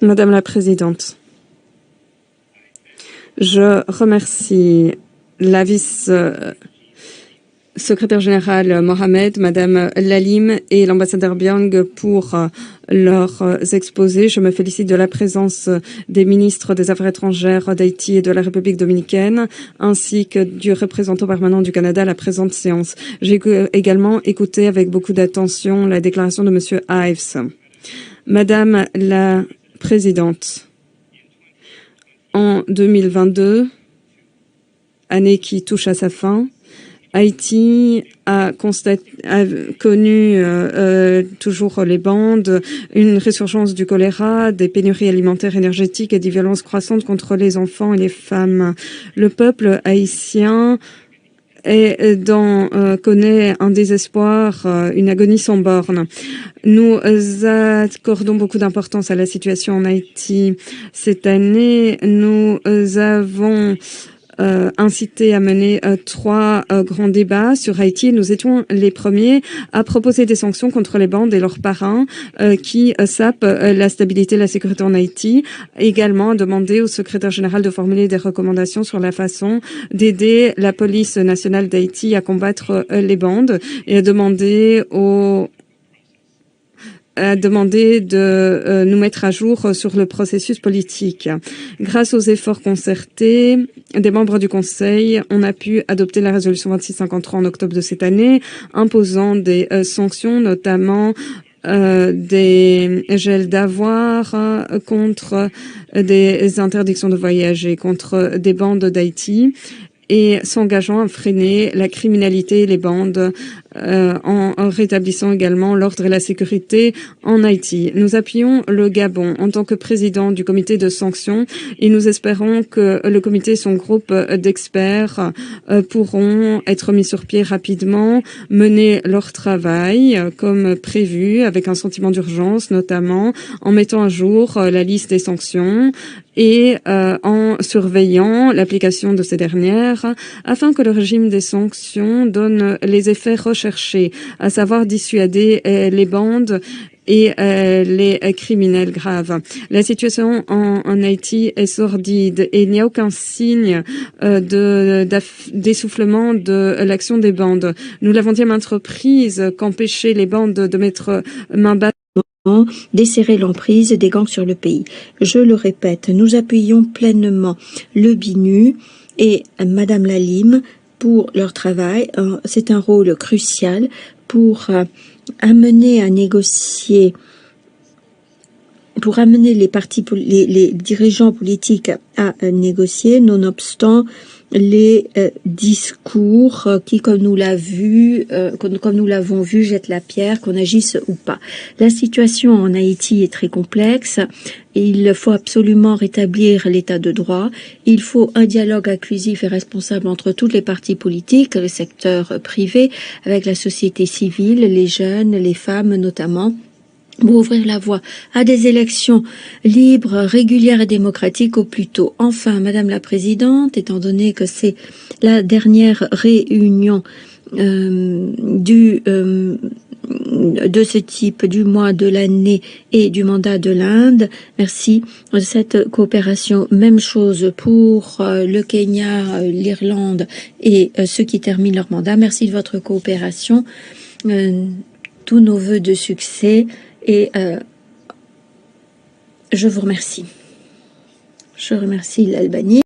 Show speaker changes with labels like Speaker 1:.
Speaker 1: Madame la Présidente, je remercie la vice-secrétaire générale Mohamed, Madame Lalim et l'ambassadeur Biang pour leurs exposés. Je me félicite de la présence des ministres des Affaires étrangères d'Haïti et de la République dominicaine, ainsi que du représentant permanent du Canada à la présente séance. J'ai également écouté avec beaucoup d'attention la déclaration de Monsieur Ives. Madame la Présidente, en 2022, année qui touche à sa fin, Haïti a connu toujours les bandes, une résurgence du choléra, des pénuries alimentaires, énergétiques et des violences croissantes contre les enfants et les femmes. Le peuple haïtien connaît un désespoir, une agonie sans borne. Nous accordons beaucoup d'importance à la situation en Haïti. Cette année, nous avons incité à mener trois grands débats sur Haïti. Nous étions les premiers à proposer des sanctions contre les bandes et leurs parrains qui sapent la stabilité et la sécurité en Haïti. Également à demander au secrétaire général de formuler des recommandations sur la façon d'aider la police nationale d'Haïti à combattre les bandes et à demander de nous mettre à jour sur le processus politique. Grâce aux efforts concertés des membres du Conseil, on a pu adopter la résolution 2653 en octobre de cette année, imposant des sanctions, notamment des gels d'avoirs contre des interdictions de voyager, contre des bandes d'Haïti, et s'engageant à freiner la criminalité et les bandes en rétablissant également l'ordre et la sécurité en Haïti. Nous appuyons le Gabon en tant que président du comité de sanctions et nous espérons que le comité et son groupe d'experts pourront être mis sur pied rapidement, mener leur travail comme prévu avec un sentiment d'urgence, notamment en mettant à jour la liste des sanctions et en surveillant l'application de ces dernières afin que le régime des sanctions donne les effets recherchés, à savoir dissuader les bandes et les criminels graves. La situation en Haïti est sordide et il n'y a aucun signe d'essoufflement de l'action des bandes. Nous l'avons dit à maintes reprises qu'empêcher les bandes de mettre main basse
Speaker 2: desserrer l'emprise des gangs sur le pays. Je le répète, nous appuyons pleinement le BINU et Madame Lalim pour leur travail. C'est un rôle crucial pour amener à négocier, pour amener les dirigeants politiques à négocier, nonobstant les discours qui, comme nous l'avons vu, jettent la pierre, qu'on agisse ou pas. La situation en Haïti est très complexe. Il faut absolument rétablir l'état de droit. Il faut un dialogue inclusif et responsable entre toutes les parties politiques, le secteur privé, avec la société civile, les jeunes, les femmes notamment, pour ouvrir la voie à des élections libres, régulières et démocratiques au plus tôt. Enfin, Madame la Présidente, étant donné que c'est la dernière réunion de ce type du mois de l'année et du mandat de l'Inde, merci de cette coopération. Même chose pour le Kenya, l'Irlande et ceux qui terminent leur mandat. Merci de votre coopération. Tous nos vœux de succès. Et je vous remercie. Je remercie l'Albanie.